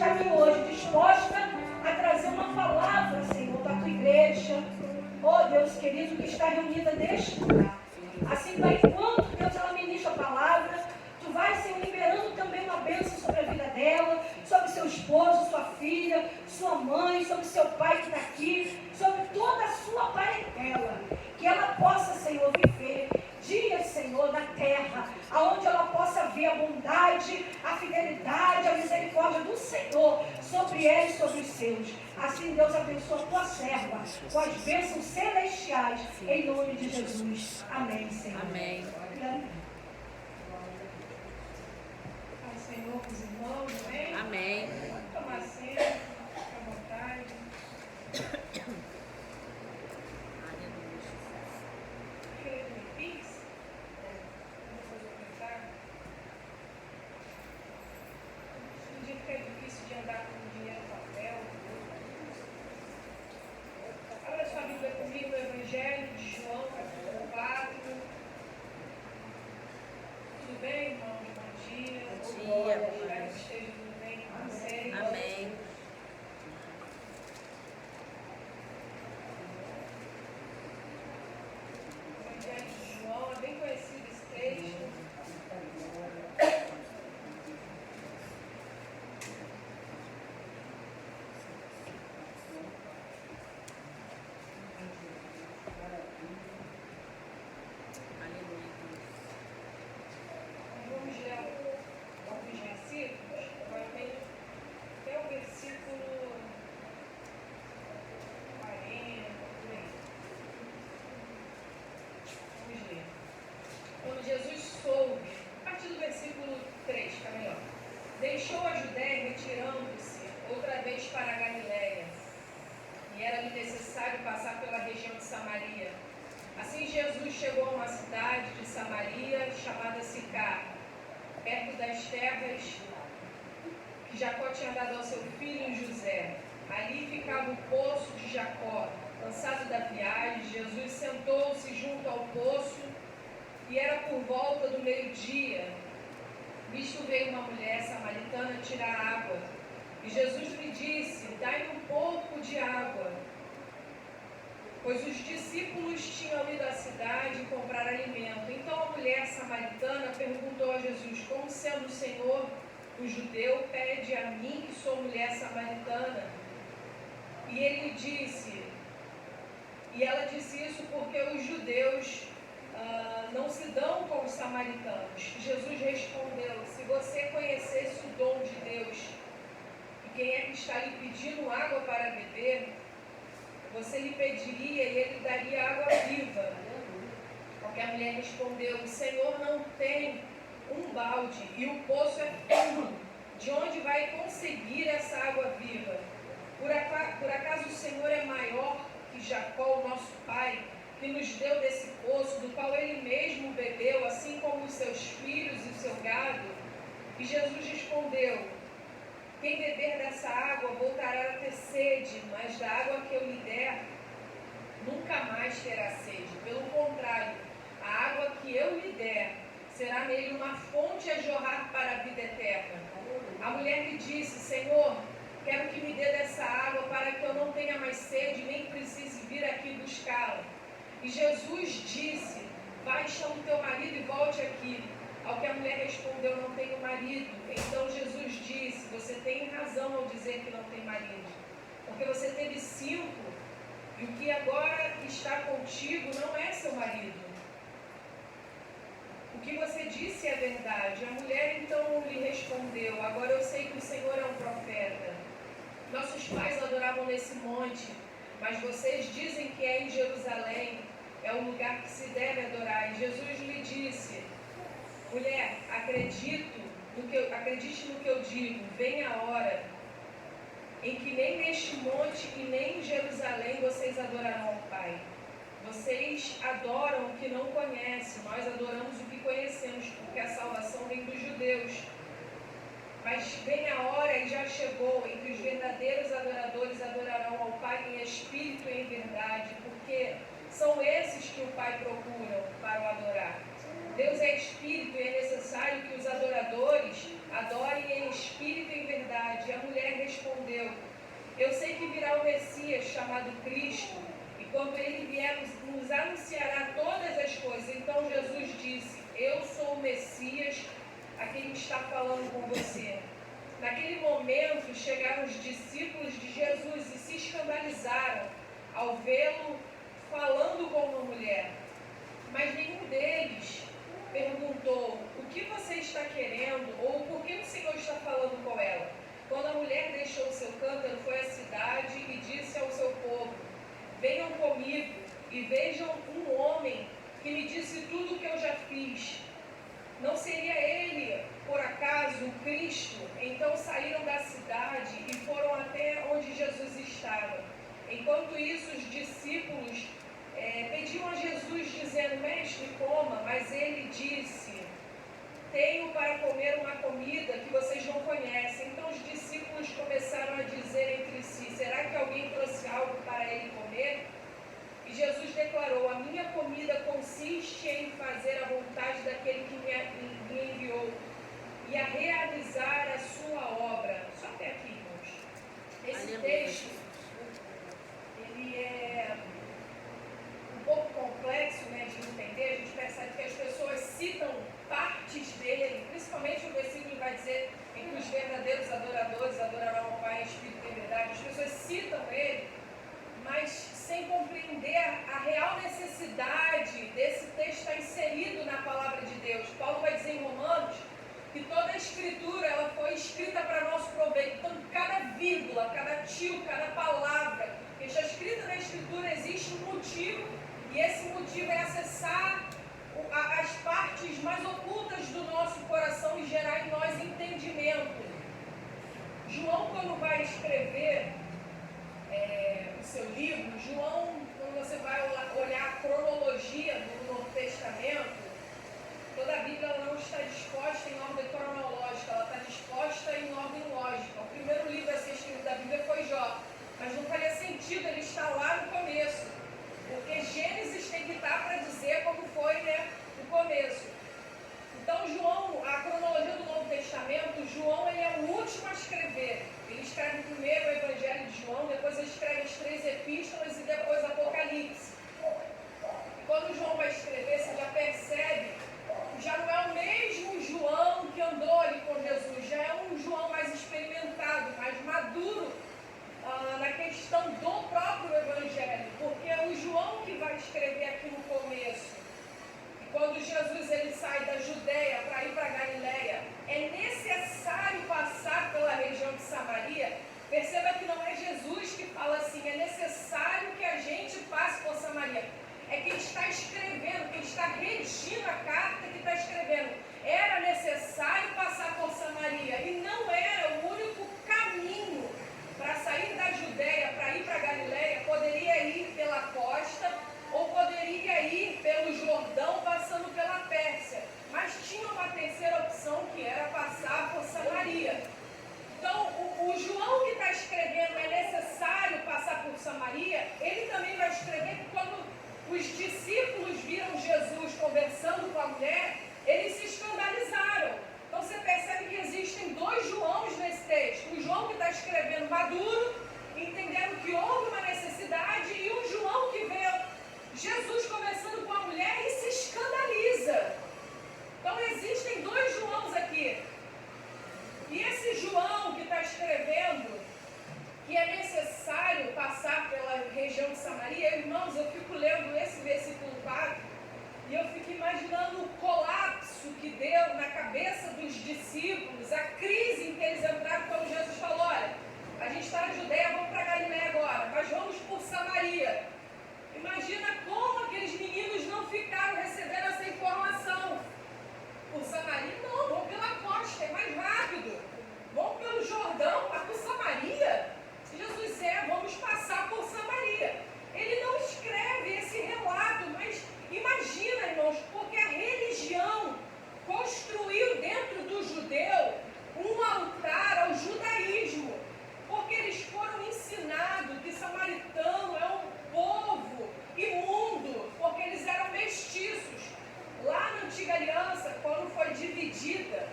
está aqui hoje disposta a trazer uma palavra, Senhor, da tua igreja. Oh Deus querido, que está reunida neste lugar. Assim vai, enquanto Deus ela ministra a palavra, tu vai, Senhor, liberando também uma bênção sobre a vida dela, sobre seu esposo, sua filha, sua mãe, sobre seu pai que está aqui, sobre toda a sua parentela. Que ela possa, Senhor, viver dias, Senhor, na terra, aonde ela possa ver a bondade, a fidelidade, a misericórdia do Senhor sobre ela e sobre os seus. Assim Deus abençoa a tua serva com as bênçãos celestiais, em nome de Jesus. Amém, Senhor. Amém. Ao Senhor, os irmãos, amém? Amém. Pode tomar assento, fica à vontade. Deixou a Judéia, retirando-se outra vez para a Galiléia, e era-lhe necessário passar pela região de Samaria. Assim Jesus chegou a uma cidade de Samaria, chamada Sicar, perto das terras que Jacó tinha dado ao seu filho José. Ali ficava o poço de Jacó. Cansado da viagem, Jesus sentou-se junto ao poço, e era por volta do meio-dia. Nisto veio uma mulher samaritana tirar água, e Jesus lhe disse: dai-me um pouco de água, pois os discípulos tinham ido à cidade comprar alimento. Então a mulher samaritana perguntou a Jesus: como sendo o Senhor, o judeu, pede a mim, que sou mulher samaritana? E ele lhe disse, e ela disse isso porque os judeus não se dão com os samaritanos. Jesus respondeu: se você conhecesse o dom de Deus e quem é que está lhe pedindo água para beber, você lhe pediria e ele daria água viva. Porque a mulher respondeu: o Senhor não tem um balde e o poço é fundo. De onde vai conseguir essa água viva? Por acaso o Senhor é maior que Jacó, o nosso pai, que nos deu desse poço, do qual ele mesmo bebeu, assim como os seus filhos e o seu gado? E Jesus respondeu: quem beber dessa água voltará a ter sede, mas da água que eu lhe der, nunca mais terá sede. Pelo contrário, a água que eu lhe der será nele uma fonte a jorrar para a vida eterna. A mulher lhe disse: Senhor, quero que me dê dessa água para que eu não tenha mais sede, nem precise vir aqui buscá-la. E Jesus disse: vai, chama o teu marido e volte aqui. Ao que a mulher respondeu: não tenho marido. Então Jesus disse: você tem razão ao dizer que não tem marido, porque você teve 5, e o que agora está contigo não é seu marido. O que você disse é verdade. A mulher então lhe respondeu: agora eu sei que o Senhor é um profeta. Nossos pais adoravam nesse monte, mas vocês dizem que é em Jerusalém, é o lugar que se deve adorar. E Jesus lhe disse: mulher, acredite no que eu digo, vem a hora em que nem neste monte e nem em Jerusalém vocês adorarão ao Pai. Vocês adoram o que não conhecem, nós adoramos o que conhecemos, porque a salvação vem dos judeus. Mas vem a hora, e já chegou, em que os verdadeiros adoradores adorarão ao Pai em espírito e em verdade, porque são esses que o Pai procura para o adorar. Deus é espírito e é necessário que os adoradores adorem em espírito e em verdade. E a mulher chamado Cristo, e quando ele vier, nos anunciará todas as coisas. Então Jesus disse: eu sou o Messias, a quem está falando com você. Naquele momento chegaram os discípulos de Jesus e se escandalizaram ao vê-lo falando com uma mulher. Mas nenhum deles perguntou: o que você está querendo? Ou por que o Senhor está falando com ela? Quando a mulher deixou o seu cântaro, foi à cidade e disse ao seu povo: venham comigo e vejam um homem que me disse tudo o que eu já fiz. Não seria ele, por acaso, o Cristo? Então saíram da cidade e foram até onde Jesus estava. Enquanto isso, os discípulos pediam a Jesus, dizendo: mestre, coma. Mas ele disse: tenho para comer uma comida que vocês não conhecem. Então os discípulos começaram a dizer entre si: será que alguém trouxe algo para ele comer? E Jesus declarou: a minha comida consiste em fazer a vontade daquele que me enviou e a realizar a sua obra. Só até aqui, irmãos. Esse texto, ele é um pouco complexo, né, de entender. A gente percebe que as pessoas citam partes dele, principalmente o versículo vai dizer em que os verdadeiros adoradores adorarão ao Pai em espírito e em verdade. As pessoas citam ele, mas sem compreender a real necessidade desse texto estar inserido na palavra de Deus. Paulo vai dizer em Romanos que toda a escritura ela foi escrita para nosso proveito. Então, cada vírgula, cada tio, cada palavra que está escrita na escritura, existe um motivo, e esse motivo é acessar as partes mais ocultas do nosso coração e gerar em nós entendimento. João, quando vai escrever o seu livro, João, quando você vai olhar a cronologia do Novo Testamento, toda a Bíblia ela não está disposta em ordem cronológica, ela está disposta em ordem lógica. O primeiro livro a ser escrito da Bíblia foi Jó, mas não faria sentido ele estar lá no começo, porque Gênesis tem que estar para dizer como foi, né, o começo. Então João, a cronologia do Novo Testamento, João ele é o último a escrever. Ele escreve primeiro o Evangelho de João, depois ele escreve as 3 epístolas e depois Apocalipse. E quando João vai escrever, você já percebe que já não é o mesmo João que andou ali com Jesus, já é um João mais experimentado, mais maduro na questão do próprio Evangelho, porque é o João que vai escrever aqui no começo. Quando Jesus ele sai da Judeia para ir para a Galileia, é necessário passar pela região de Samaria. Perceba que não é Jesus que fala assim, é necessário que a gente passe por Samaria. É quem está escrevendo, quem está redigindo a carta que está escrevendo. Era necessário passar por Samaria e não era o único caminho para sair da Judeia para ir para a Galileia. Poderia ir pela costa ou poderia ir pelo Jordão passando pela Pérsia, mas tinha uma terceira opção que era passar por Samaria. Então o João que está escrevendo é necessário passar por Samaria, ele também vai escrever que quando os discípulos viram Jesus conversando com a mulher, eles se escandalizaram. Então você percebe que existem 2 Joãos nesse texto, o João que está escrevendo maduro, entendendo que houve uma necessidade, e um João que vê Jesus conversando com a mulher e se escandaliza. Então existem 2 Joãos aqui. E esse João que está escrevendo que é necessário passar pela região de Samaria, irmãos, eu fico lendo esse versículo 4 e eu fico imaginando o colapso que deu na cabeça dos discípulos, a crise em que eles entraram quando Jesus falou: olha, a gente está na Judeia, vamos para Galileia agora, mas vamos por Samaria. Imagina como aqueles meninos não ficaram recebendo essa informação. Por Samaria? Não, vamos pela costa, é mais rápido. Vamos pelo Jordão, mas por Samaria? Jesus vamos passar por Samaria. Ele não escreve esse relato, mas imagina, irmãos, porque a religião construiu dentro do judeu um altar ao judaísmo, porque eles foram ensinados que samaritano é um povo imundo, porque eles eram mestiços. Lá na Antiga Aliança, quando foi dividida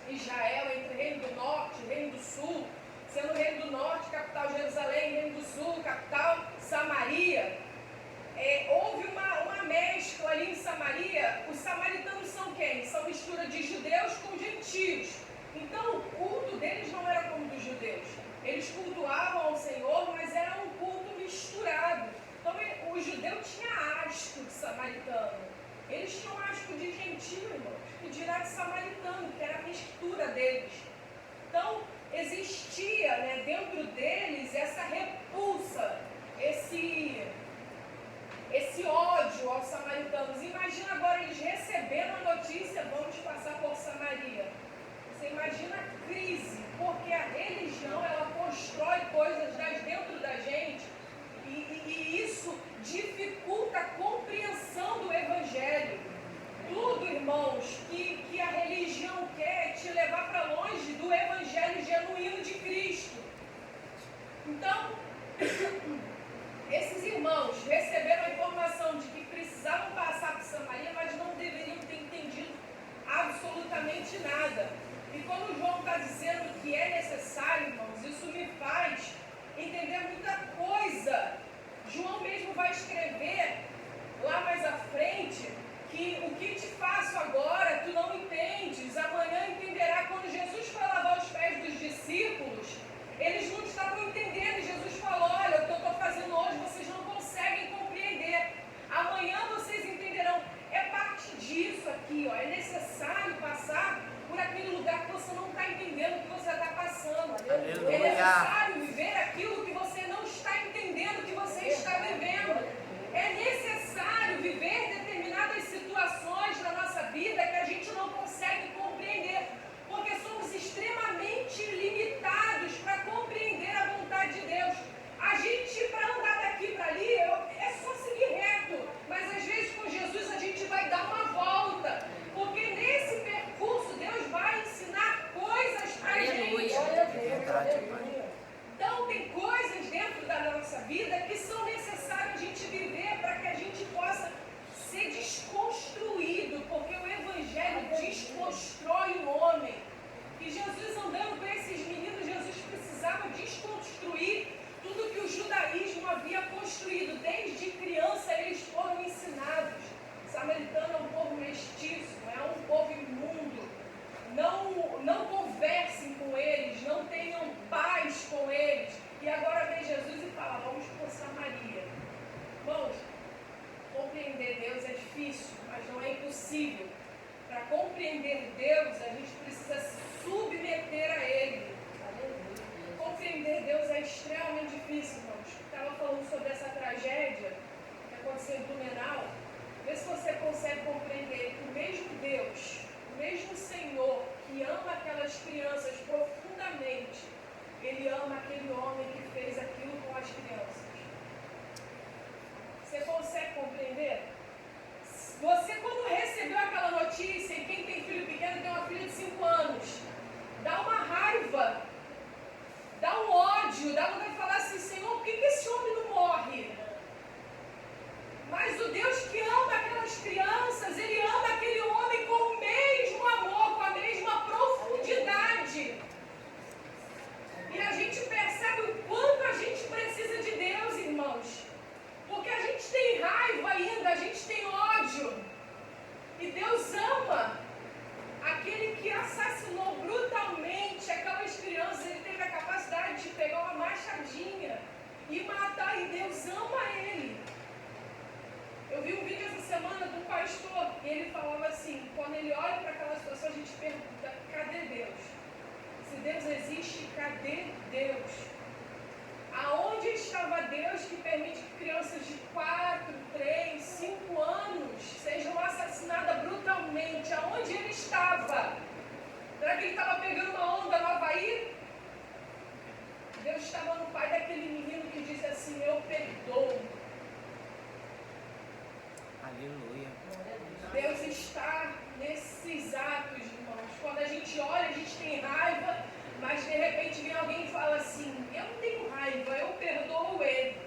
Israel entre o Reino do Norte e o Reino do Sul, sendo Reino do Norte, capital Jerusalém, Reino do Sul, capital Samaria, houve uma mescla ali em Samaria. Os samaritanos são quem? São mistura de judeus com gentios. Então, o culto deles não era como dos judeus. Eles cultuavam ao Senhor, mas era um culto misturado. Então, o judeu tinha asco de samaritano. Eles tinham asco de gentio, irmãos, que dirá de samaritano, que era a mistura deles. Então, existia, né, dentro deles essa repulsa, esse ódio aos samaritanos. Imagina agora eles recebendo a notícia: vamos passar por Samaria. Você imagina a crise, porque a religião, ela constrói coisas dentro da gente, e isso dificulta a compreensão do Evangelho. Tudo, irmãos, que a religião quer é te levar para longe do Evangelho genuíno de Cristo. Então, esses irmãos receberam a informação de que precisavam passar por Samaria, mas não deveriam ter entendido absolutamente nada. E quando João está dizendo que é necessário, irmãos, isso me faz entender muita coisa. João mesmo vai escrever lá mais à frente que o que te faço agora tu não entendes, amanhã entenderá. Quando Jesus foi lavar os pés dos discípulos, eles não estavam entendendo, e Jesus falou: olha, o que eu estou fazendo hoje vocês não conseguem compreender, amanhã vocês entenderão. É parte disso aqui, ó. É necessário passar por aquele lugar que você não está entendendo o que você está passando. Aleluia. É necessário viver aquilo que você não está entendendo que você está vivendo. É necessário viver determinadas situações na nossa vida que a gente não consegue compreender, porque somos extremamente limitados para compreender a vontade de Deus. A gente, para andar daqui para ali, é só seguir reto, mas às vezes com Jesus a gente vai dar uma volta, porque nesse percurso Deus vai ensinar coisas para a gente. Então tem coisas dentro da nossa vida que são necessárias a gente viver para que a gente possa ser desconstruído, porque o Evangelho desconstrói o homem. E Jesus, andando com esses meninos, Jesus precisava desconstruir tudo que o judaísmo havia construído. Desde criança eles foram ensinados. O samaritano é um povo mestiço, é um povo imundo. Não conversem com eles, não tenham paz com eles. E agora vem Jesus e fala: vamos por Samaria. Irmãos, compreender Deus é difícil, mas não é impossível. Para compreender Deus, a gente precisa se submeter a Ele. Compreender Deus é extremamente difícil, irmãos. Estava falando sobre essa tragédia que aconteceu em Blumenau. Vê se você consegue compreender que o mesmo Deus, o mesmo Senhor que ama aquelas crianças profundamente, Ele ama aquele homem que fez aquilo com as crianças. Você consegue compreender? Você, quando recebeu aquela notícia, e quem tem filho pequeno tem uma filha de 5 anos, dá uma raiva, dá um ódio, dá vontade de falar assim: Senhor, por que esse homem não morre? Mas o Deus que ama aquelas crianças, Ele ama aquele homem com o mesmo amor, com a mesma profundidade. E a gente percebe o quanto a gente precisa de Deus, irmãos. Porque a gente tem raiva ainda, a gente tem ódio. E Deus ama aquele que assassinou brutalmente aquelas crianças. Ele teve a capacidade de pegar uma machadinha e matar, e Deus ama ele. Eu vi um vídeo essa semana de um pastor, e ele falava assim: quando ele olha para aquela situação, a gente pergunta: cadê Deus? Se Deus existe, cadê Deus? Aonde estava Deus que permite que crianças de 4, 3, 5 anos sejam assassinadas brutalmente? Aonde Ele estava? Será que Ele estava pegando uma onda no Havaí? Deus estava no pai daquele menino que disse assim: eu perdoo. Aleluia. Deus está nesses atos, irmãos. Quando a gente olha, a gente tem raiva, mas de repente vem alguém e fala assim: eu não tenho raiva, eu perdoo ele.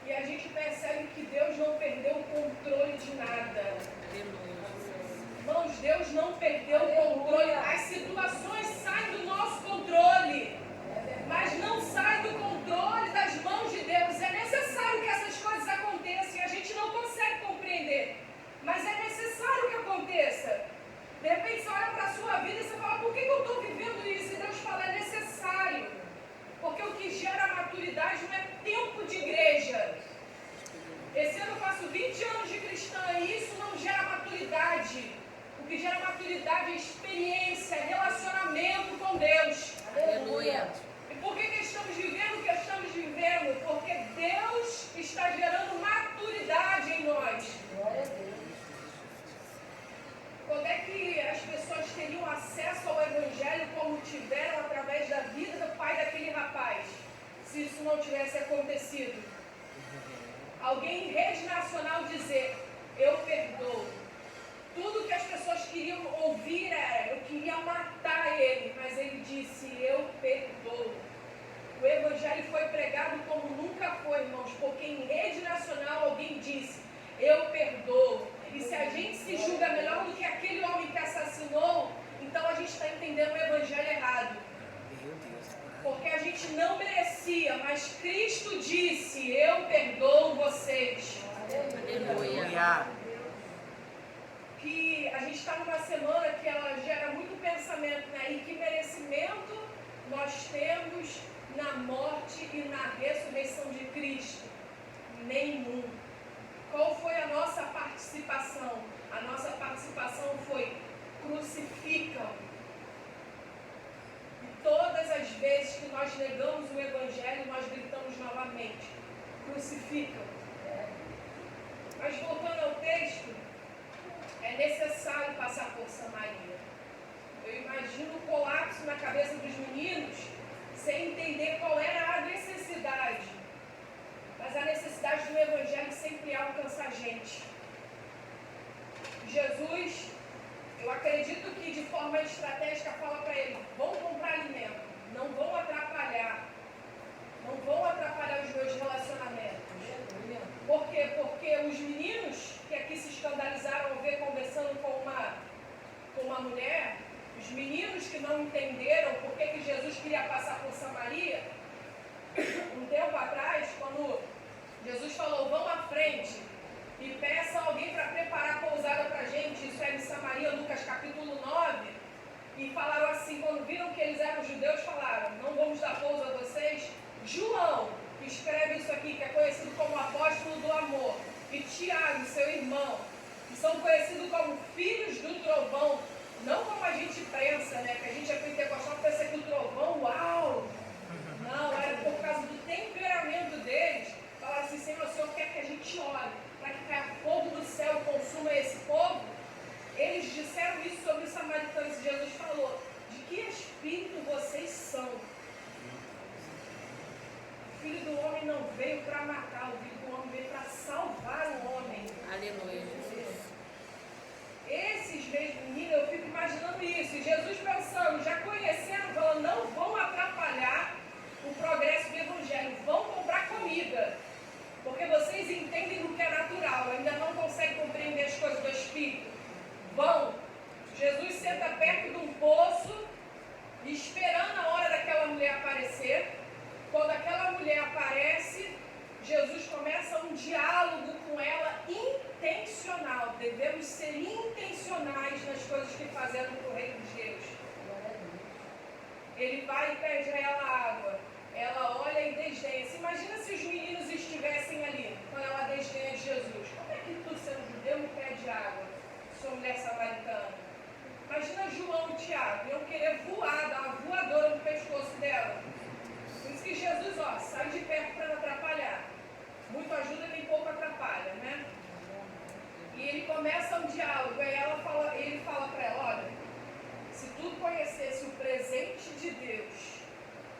E a gente percebe que Deus não perdeu o controle de nada. Irmãos, Deus não perdeu o controle. As situações saem do nosso controle. Mas é necessário que aconteça. De repente você olha para a sua vida e você fala, por que eu estou vivendo isso? E Deus fala, é necessário. Porque o que gera maturidade não é tempo de igreja. Esse ano eu faço 20 anos de cristã e isso não gera maturidade. O que gera maturidade é experiência, relacionamento com Deus. Aleluia. E por que estamos vivendo o que estamos vivendo? Porque Deus está gerando maturidade em nós. Glória a Deus. Quando é que as pessoas teriam acesso ao Evangelho como tiveram através da vida do pai daquele rapaz? Se isso não tivesse acontecido. Alguém em rede nacional dizer, eu perdoo. Tudo que as pessoas queriam ouvir era, eu queria matar ele, mas ele disse, eu perdoo. O Evangelho foi pregado como nunca foi, irmãos, porque em rede nacional alguém disse, eu perdoo. E se a gente se julga melhor do que aquele homem que assassinou, então a gente está entendendo o Evangelho errado. Porque a gente não merecia, mas Cristo disse, eu perdoo vocês. Aleluia. Que a gente está numa semana que ela gera muito pensamento, né? E que merecimento nós temos na morte e na ressurreição de Cristo? Nenhum. Qual foi a nossa participação? A nossa participação foi crucificam. E todas as vezes que nós negamos o Evangelho, nós gritamos novamente, crucificam. Mas voltando ao texto, é necessário passar por Samaria. Eu imagino o colapso na cabeça dos meninos, sem entender qual era a necessidade. Mas a necessidade do Evangelho sempre é alcançar a gente. Jesus, eu acredito que de forma estratégica fala para ele, vão comprar alimento, não vão atrapalhar. Não vão atrapalhar os meus relacionamentos. Por quê? Porque os meninos que aqui se escandalizaram ao ver conversando com uma mulher, os meninos que não entenderam por que Jesus queria passar por Samaria, um tempo atrás, quando Jesus falou, vão à frente e peça alguém para preparar a pousada para a gente, isso é em Samaria, Lucas capítulo 9, e falaram assim, quando viram que eles eram judeus, falaram, não vamos dar pouso a vocês. João, que escreve isso aqui, que é conhecido como apóstolo do amor, e Tiago, seu irmão, que são conhecidos como filhos do trovão, não como a gente pensa, né, que a gente é pentecostal, pensa que o trovão, uau! Não, era por causa do temperamento deles. Falaram assim, Senhor, o Senhor quer que a gente ore, para que caia fogo do céu e consuma esse povo? Eles disseram isso sobre os samaritanos e Jesus falou, de que espírito vocês são? O Filho do Homem não veio para matar, o Filho do Homem veio para salvar o homem. Aleluia, Jesus. Esses mesmos meninos, eu fico imaginando isso. E Jesus pensando, já conhecendo, falando, não vão atrapalhar o progresso do Evangelho, vão comprar comida. Porque vocês entendem do que é natural, ainda não conseguem compreender as coisas do Espírito. Vão. Jesus senta perto de um poço, esperando a hora daquela mulher aparecer. Quando aquela mulher aparece, Jesus começa um diálogo com ela intencional. Devemos ser intencionais nas coisas que fazemos para o reino de Deus. Ele vai e pede a ela água. Ela olha e desdenha. Se imagina se os meninos estivessem ali, quando ela desdenha de Jesus. Como é que tu, sendo judeu, me pede água? Sou mulher samaritana. Imagina João e Tiago. Iam querer voar, dar uma voadora no pescoço dela. Por isso que Jesus, sai de perto para não atrapalhar. Muito ajuda, nem pouco atrapalha, né? E ele começa um diálogo, aí ele fala para ela, olha, se tu conhecesse o presente de Deus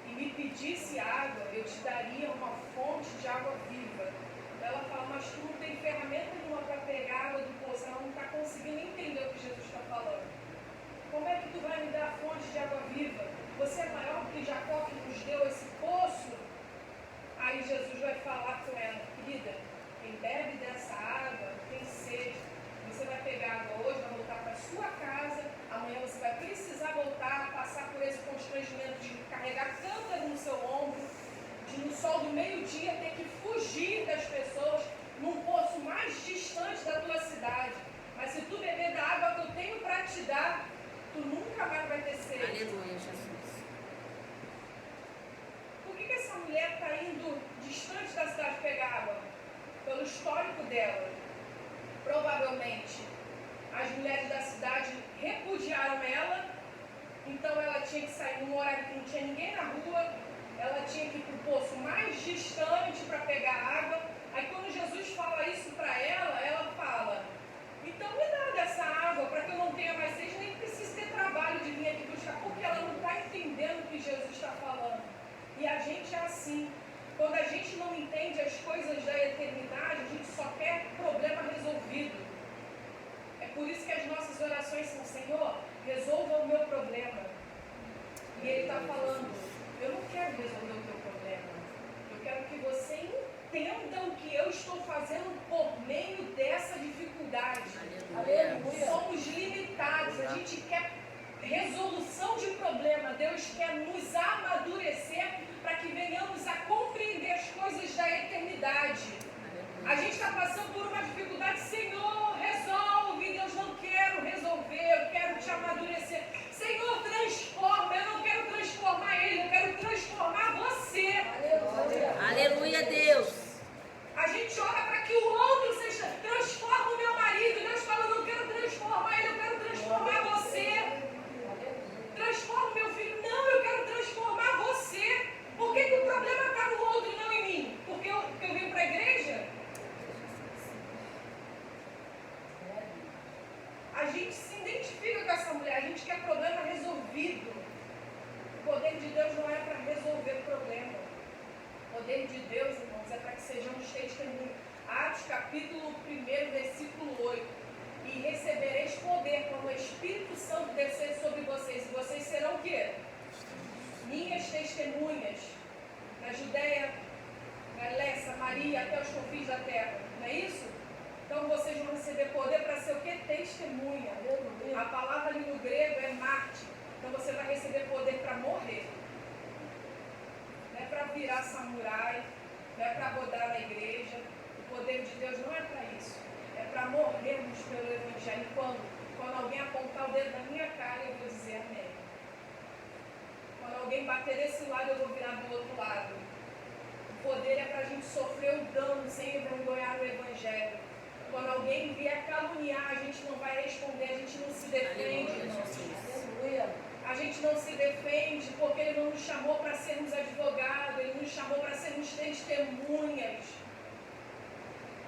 e me pedisse água, eu te daria uma fonte de água viva. Ela fala, mas tu não tem ferramenta nenhuma para pegar água do poço, ela não está conseguindo entender o que Jesus está falando. Como é que tu vai me dar a fonte de água viva? Você é maior que Jacó que nos deu esse poço? Aí Jesus vai falar com ela, querida, quem bebe dessa água tem sede. Você vai pegar água hoje, vai voltar para a sua casa, amanhã você vai precisar voltar, passar por esse constrangimento de carregar cântaro no seu ombro, de no sol do meio-dia ter que fugir das pessoas num poço mais distante da tua cidade. Mas se tu beber da água que eu tenho para te dar, tu nunca mais vai ter sede. Aleluia, Jesus. Por que essa mulher está indo distante da cidade pegar água? Pelo histórico dela. Provavelmente, as mulheres da cidade repudiaram ela, então ela tinha que sair num horário que não tinha ninguém na rua, ela tinha que ir para o poço mais distante para pegar água. Aí quando Jesus fala isso para ela, ela fala, então me dá dessa água para que eu não tenha mais sede, nem precise ter trabalho de vir aqui buscar, porque ela não está entendendo o que Jesus está falando. E a gente é assim. Quando a gente não entende as coisas da eternidade, a gente só quer problema resolvido. É por isso que as nossas orações são, Senhor, resolva o meu problema. E Ele está falando, eu não quero resolver o teu problema. Eu quero que você entenda o que eu estou fazendo por meio dessa dificuldade. Aleluia. Somos limitados, a gente quer resolução de problema. Deus quer nos amadurecer para que venhamos a compreender as coisas da eternidade. A gente está passando por uma dificuldade, Senhor, resolve. Deus, não quero resolver, eu quero te amadurecer. Senhor, transforma. Eu não quero transformar ele, eu quero transformar você. Aleluia, Deus. A gente ora para que o outro seja, transforma o meu marido. Deus fala, eu não quero transformar ele, eu quero transformar você. Transforma o meu filho. Não, eu quero transformar você. Por que o problema está no outro e não em mim? Porque eu vim para a igreja? A gente se identifica com essa mulher, a gente quer problema resolvido. O poder de Deus não é para resolver problema. O poder de Deus, irmãos, é para que sejamos testemunhos. Atos capítulo 1, versículo 8. E recebereis poder quando o Espírito Santo descer sobre vocês. E vocês serão o quê? Minhas testemunhas. Na Judeia, Galiléia, Samaria, até os confins da terra. Não é isso? Então vocês vão receber poder para ser o quê? Testemunha. A palavra ali no grego é mártir. Então você vai receber poder para morrer. Não é para virar samurai, não é para rodar na igreja. O poder de Deus não é para isso. É para morrermos pelo Evangelho. Quando alguém apontar o dedo na minha cara, eu vou dizer amém. Quando alguém bater desse lado, eu vou virar do outro lado. O poder é para a gente sofrer o dano sem envergonhar o Evangelho. Quando alguém vier caluniar, a gente não vai responder, a gente não se defende. Aleluia. A gente não se defende porque Ele não nos chamou para sermos advogados, Ele nos chamou para sermos testemunhas.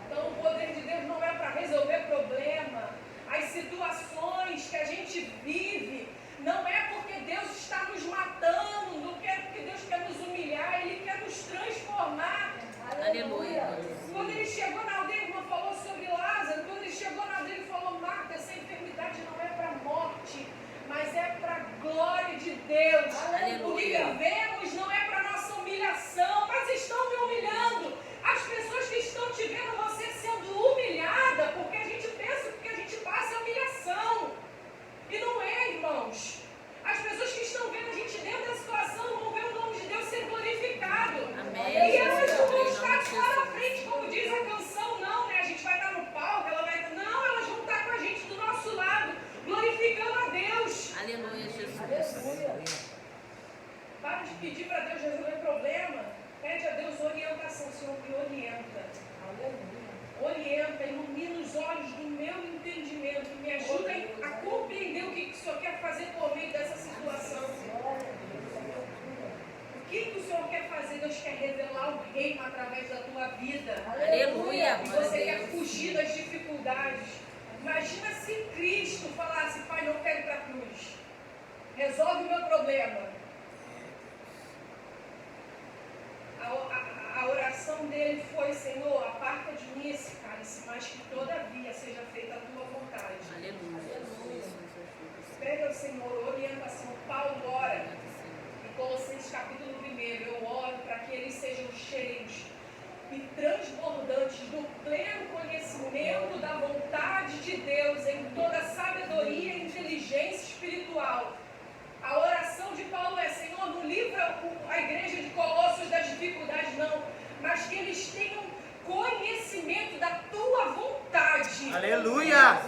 Então o poder de Deus não é para resolver problema. As situações que a gente vive não é porque Deus está nos matando, não é porque Deus quer nos humilhar, Ele quer nos transformar. Aleluia. Quando Ele chegou na aldeia, a irmã falou sobre Lázaro, quando Ele chegou na aldeia, Ele falou, Marta, essa enfermidade não é para a morte, mas é para a glória de Deus. Aleluia. O que vivemos não é para nossa humilhação, mas estão me humilhando. As pessoas que estão te vendo, você sendo humilhada, porque a gente pensa que a gente passa humilhação. E não é, irmãos. As pessoas que estão vendo a gente dentro da situação vão ver o nome de Deus ser glorificado. Amém. E elas não vão estar lá na frente, como diz a canção, não, né? A gente vai estar no palco, ela vai... Não, elas vão estar com a gente do nosso lado, glorificando a Deus. Aleluia, Jesus. Para de pedir para Deus resolver problema. Pede a Deus orientação, Senhor, me orienta. Orienta, ilumina os olhos do meu entendimento, me ajuda a compreender o que o Senhor quer fazer por meio dessa situação. O que o Senhor quer fazer? Deus quer revelar o reino através da tua vida. Aleluia. E você quer fugir das dificuldades. Imagina se Cristo falasse, Pai, não quero ir para a cruz. Resolve o meu problema. A oração dele foi, Senhor, aparta de mim esse cálice, mas que todavia seja feita a tua vontade. Aleluia. Pega ao Senhor orientação. Paulo ora em Colossenses capítulo 1. Eu oro para que eles sejam cheios e transbordantes do pleno conhecimento da vontade de Deus em toda sabedoria e inteligência espiritual. A oração de Paulo é, Senhor, não livra a igreja de Colossos das dificuldades, não, mas que eles tenham conhecimento da tua vontade. Aleluia!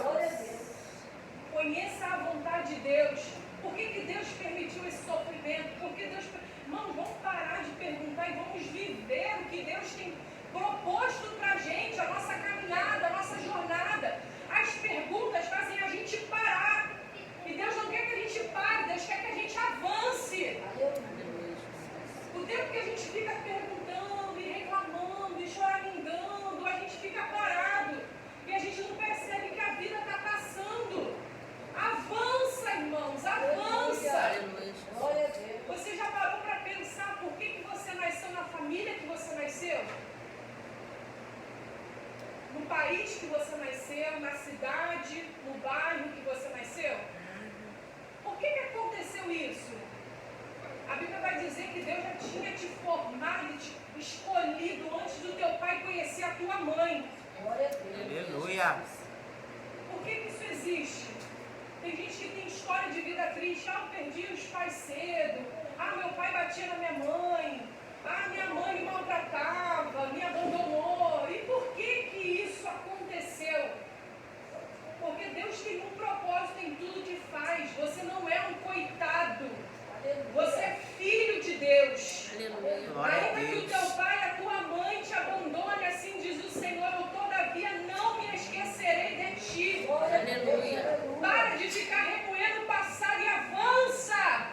de Deus? Por que Deus permitiu esse sofrimento? Por que Deus... Irmãos, vamos parar de perguntar e vamos viver o que Deus tem proposto para a gente, a nossa caminhada, a nossa jornada. As perguntas fazem a gente parar. E Deus não quer que a gente pare, Deus quer que a gente avance. O tempo que a gente fica perguntando e reclamando e choramingando, a gente fica parado. E a gente não percebe que a vida está passando. Avança, irmãos, avança. Você já parou para pensar por que você nasceu na família que você nasceu? No país que você nasceu, na cidade, no bairro que você nasceu? Por que aconteceu isso? A Bíblia vai dizer que Deus já tinha te formado e te escolhido antes do teu pai conhecer a tua mãe. Aleluia. Por que isso existe? Tem gente que tem história de vida triste. Eu perdi os pais cedo. Meu pai batia na minha mãe. Minha mãe me maltratava, me abandonou. E por que isso aconteceu? Porque Deus tem um propósito em tudo que faz. Você não é um coitado. Você é filho de Deus. Ainda que o teu pai e a tua mãe te abandone, assim diz o Senhor, eu todavia não me esquecerei de ti. Aleluia. Para de ficar remoendo o passado e avança.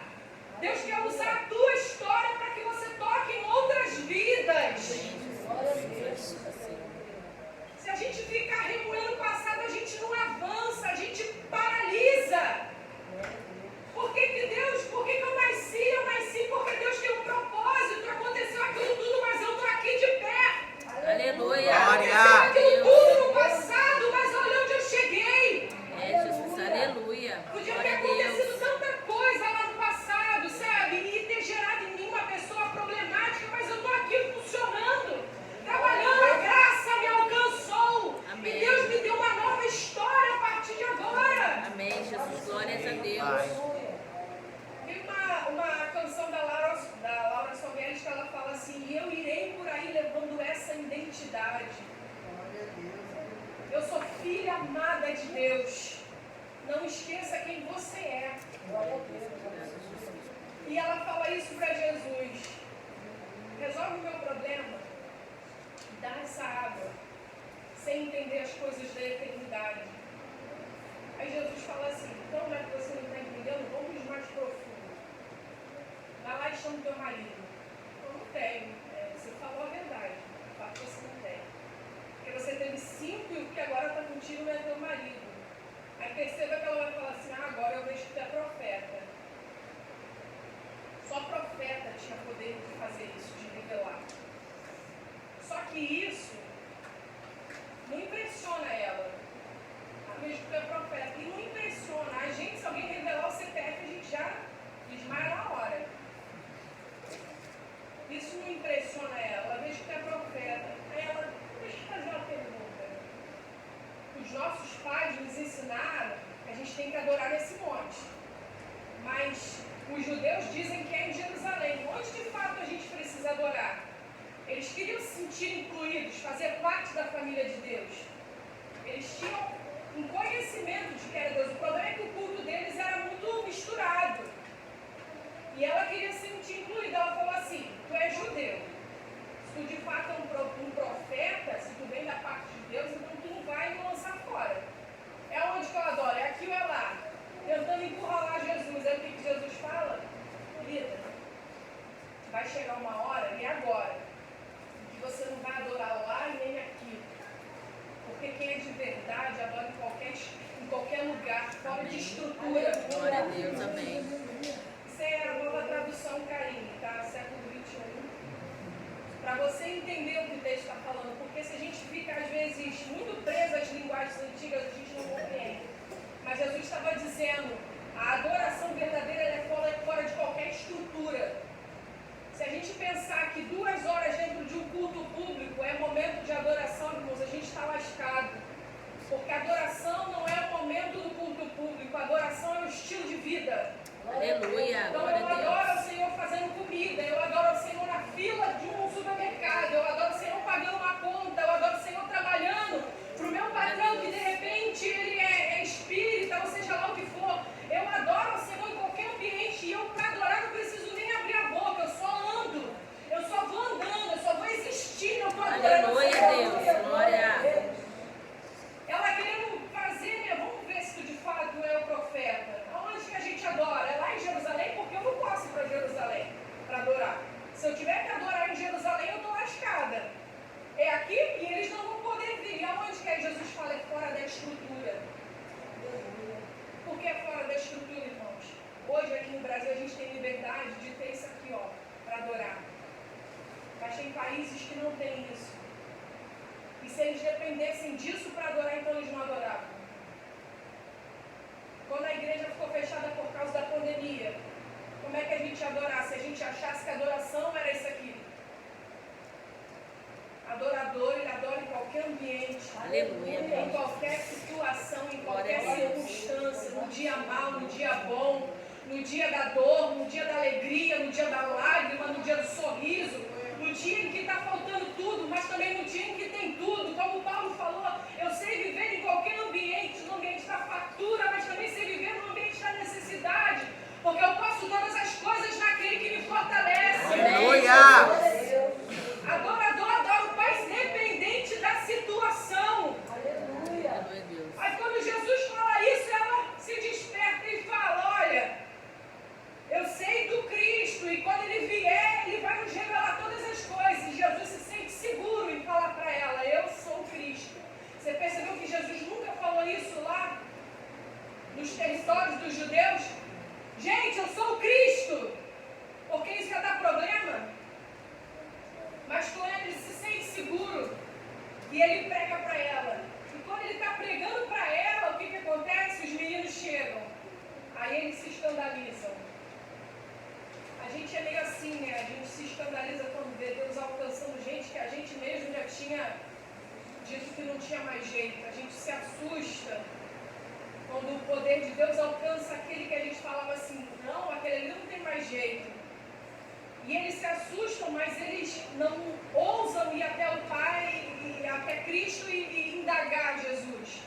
Deus quer usar a tua história para que você toque em outras vidas. Se a gente ficar remoendo o passado, a gente não avança, a gente paralisa. Por que eu nasci? Eu nasci porque Deus tem um propósito. Aconteceu aquilo tudo, mas eu estou aqui de pé. Aleluia. Aconteceu aquilo tudo no passado, mas olha onde eu cheguei. Jesus, aleluia. Podia ter acontecido tanta coisa lá no passado, sabe? E ter gerado em mim uma pessoa problemática, mas eu estou aqui funcionando, trabalhando. A graça me alcançou. Amém. E Deus me deu uma nova história a partir de agora. Amém, Jesus. Glórias a Deus. Tem uma canção da Laura Sogueres que ela fala assim: e eu irei por aí levando essa identidade. Eu sou filha amada de Deus. Não esqueça quem você é. E ela fala isso para Jesus: resolve o meu problema, dá essa água, sem entender as coisas da eternidade. Aí Jesus fala assim: então, já que você não está entendendo, vamos mais profundo. Vai lá e chama o teu marido. Eu não tenho. Você falou a verdade. O fato que você não tem. Porque você teve 5 e o que agora está contigo não é teu marido. Aí perceba que ela vai falar assim: agora eu vejo que tu é profeta. Só profeta tinha poder de fazer isso, de revelar. Só que isso não impressiona ela. Vejo que tu é profeta. E não impressiona a gente. Se alguém revelar o CPF, a gente já desmaia na hora. Isso não impressiona ela. Vejo que tu é profeta. Aí ela: deixa eu fazer uma pergunta. Os nossos pais nos ensinaram que a gente tem que adorar nesse monte. Mas os judeus dizem que é em Jerusalém. Onde de fato a gente precisa adorar? Eles queriam se sentir incluídos, fazer parte da família de Deus. Eles tinham um conhecimento de que era Deus. O problema é que o culto deles era muito misturado. E ela queria se sentir incluída. Ela falou assim: tu és judeu. Se tu de fato é um profeta, se tu vem da parte de Deus, então tu não vai me lançar fora. É onde que eu adoro? É aqui ou é lá? Tentando encurralar Jesus. Aí o que Jesus fala? Querida, vai chegar uma hora, e agora, que você não vai adorar lá e nem aqui. Porque quem é de verdade adora em qualquer lugar, fora de estrutura. Glória a Deus, amém. Isso é a nova tradução Caim, tá? Século 21. Para você entender o que o texto está falando. Porque se a gente fica, às vezes, muito preso às linguagens antigas, a gente não compreende. Mas Jesus estava dizendo: a adoração verdadeira é fora de qualquer estrutura. Se a gente pensar que 2 horas dentro de um culto público é momento de adoração, irmãos, a gente está lascado. Porque a adoração não é o momento do culto público, a adoração é o estilo de vida. Aleluia. Então Glória eu a Deus. adoro o Senhor fazendo comida, eu adoro o Senhor na fila de um supermercado, eu adoro o Senhor pagando uma conta, eu adoro o Senhor trabalhando para o meu patrão que de repente ele é espírita, ou seja lá o que for. Eu adoro Se eu tiver que adorar em Jerusalém, eu estou lascada. É aqui e eles não vão poder vir. E aonde que Jesus fala? É fora da estrutura. Por que é fora da estrutura, irmãos? Hoje aqui no Brasil a gente tem liberdade de ter isso aqui, ó, para adorar. Mas tem países que não tem isso. E se eles dependessem disso para adorar, então eles não adoravam. Quando a igreja ficou fechada por causa da pandemia, como é que a gente ia adorar? Se a gente achasse que a adoração era isso aqui. Adorador, ele adora em qualquer ambiente, Aleluia. em qualquer situação, em qualquer circunstância, no dia mau, no dia bom, no dia da dor, no dia da alegria, no dia da lágrima, no dia do sorriso, no dia em que está faltando tudo, mas também no dia em que tem tudo. Como Paulo falou, eu sei viver em qualquer ambiente, no ambiente da fartura, mas também sei viver no ambiente da necessidade, porque eu posso todas as coisas naquele que me fortalece. Aleluia. Adorador adora o Pai independente da situação. Aleluia. Aí quando Jesus fala isso, ela se desperta e fala, olha, eu sei do Cristo, e quando Ele vier, Ele vai nos revelar todas as coisas. E Jesus se sente seguro em falar para ela, eu sou o Cristo. Você percebeu que Jesus nunca falou isso lá nos territórios dos judeus? Gente, eu sou o Cristo, porque isso ia dar problema. Mas quando ele se sente seguro e ele prega para ela, e quando ele está pregando para ela, o que acontece? Os meninos chegam, aí eles se escandalizam. A gente é meio assim, né? A gente se escandaliza quando vê Deus alcançando gente que a gente mesmo já tinha dito que não tinha mais jeito. A gente se assusta quando o poder de Deus alcança aquele que a gente falava assim, não, aquele ali não tem mais jeito. E eles se assustam, mas eles não ousam ir até o Pai, e até Cristo e indagar Jesus.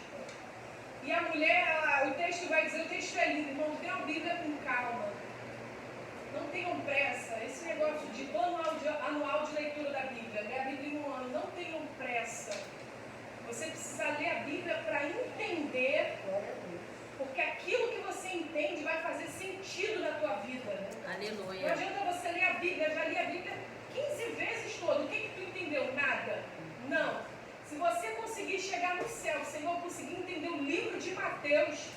E a mulher, o texto vai dizer, o texto é lindo, irmão, tenham a Bíblia com calma. Não tenham pressa. Esse negócio de anual de leitura da Bíblia, ler a Bíblia em um ano, não tenham pressa. Você precisa ler a Bíblia para entender, porque aquilo que você entende vai fazer sentido na tua vida. Aleluia. Não adianta você ler a Bíblia, já li a Bíblia 15 vezes toda. O que tu entendeu? Nada. Não. Se você conseguir chegar no céu, o Senhor conseguir entender o livro de Mateus,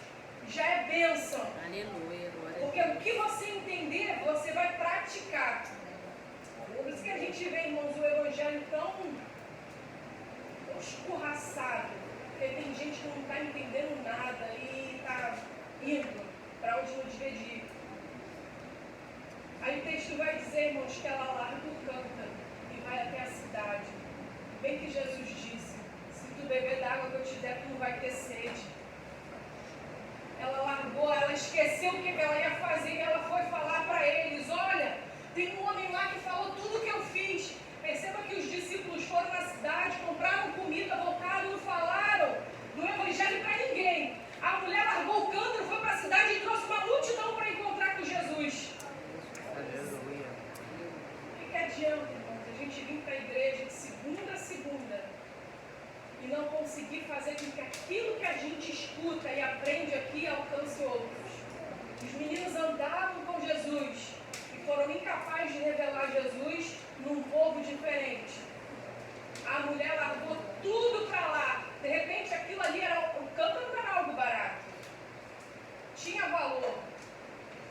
já é bênção. Aleluia. Porque o que você entender, você vai praticar. Por isso que a gente vê, irmãos, o Evangelho tão escorraçado. Porque tem gente que não está entendendo nada e está indo para onde não devia de ir. Aí o texto vai dizer, irmãos, que ela larga o cântaro e vai até a cidade. Bem que Jesus disse, se tu beber da água que eu te der, tu não vai ter sede. Ela largou, ela esqueceu o que ela ia fazer e ela foi falar para eles, olha, tem um homem lá que falou tudo o que eu fiz. Perceba que os discípulos foram na cidade, compraram comida, voltaram, não falaram do Evangelho para ninguém. A mulher largou o cântaro, foi para a cidade e trouxe uma multidão para encontrar com Jesus. Aleluia. O que adianta, irmãos, a gente vir para a igreja de segunda a segunda e não conseguir fazer com que aquilo que a gente escuta e aprende aqui alcance outros? Os meninos andavam com Jesus e foram incapazes de revelar Jesus num povo diferente. A mulher largou tudo para lá. De repente aquilo ali era, o cântaro não era algo barato. Tinha valor.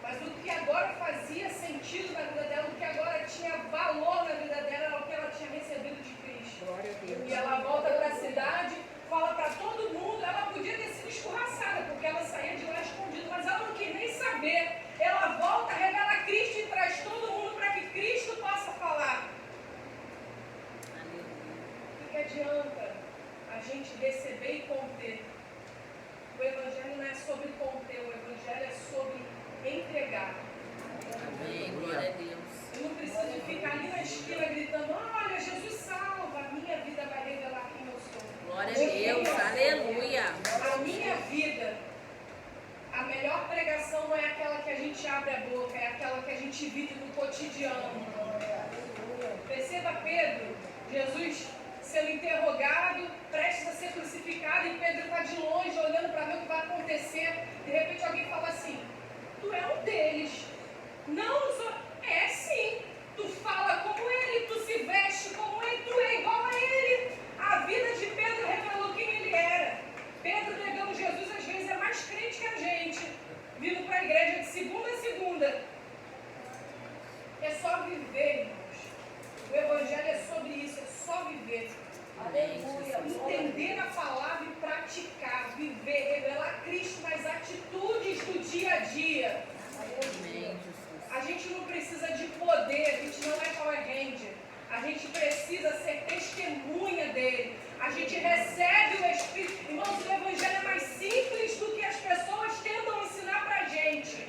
Mas o que agora fazia sentido na vida dela, o que agora tinha valor na vida dela, era o que ela tinha recebido de Cristo. Glória a Deus. E ela volta para a cidade, fala para todo mundo, ela podia ter sido escorraçada, porque ela saía de lá escondida, mas ela não quis nem saber. Ela volta, revela Cristo e traz todo mundo para que Cristo possa falar. O que adianta a gente receber e conter? O Evangelho não é sobre conter, o Evangelho é sobre entregar. Amém. Glória a Deus. Eu não preciso ficar ali na esquina gritando, olha, Jesus salva, a minha vida vai revelar quem eu sou. Glória a Deus. Aleluia. A minha vida, a melhor pregação não é aquela que a gente abre a boca, é aquela que a gente vive no cotidiano. Perceba Pedro, Jesus sendo interrogado, prestes a ser crucificado, e Pedro está de longe olhando para ver o que vai acontecer. De repente alguém fala assim, tu é um deles. Não, sou. É sim. Tu fala poder, a gente não é Power Ranger. A gente precisa ser testemunha dele. A gente recebe o Espírito. Irmãos, o Evangelho é mais simples do que as pessoas tentam ensinar pra gente.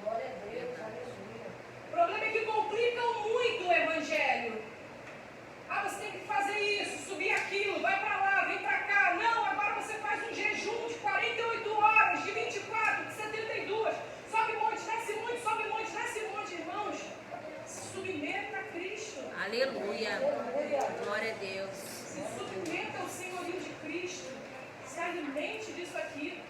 Glória a Deus, aleluia. O problema é que complicam muito o Evangelho. Ah, você tem que fazer isso, subir aquilo, vai pra lá, vem pra cá. Não, agora você faz um jejum de 48 horas, de 24, de 72. Sobe monte, desce monte, sobe monte, desce monte, irmãos. Se submeta a Cristo. Aleluia. Glória a Deus. Se submeta ao senhorio de Cristo. Se alimente disso aqui.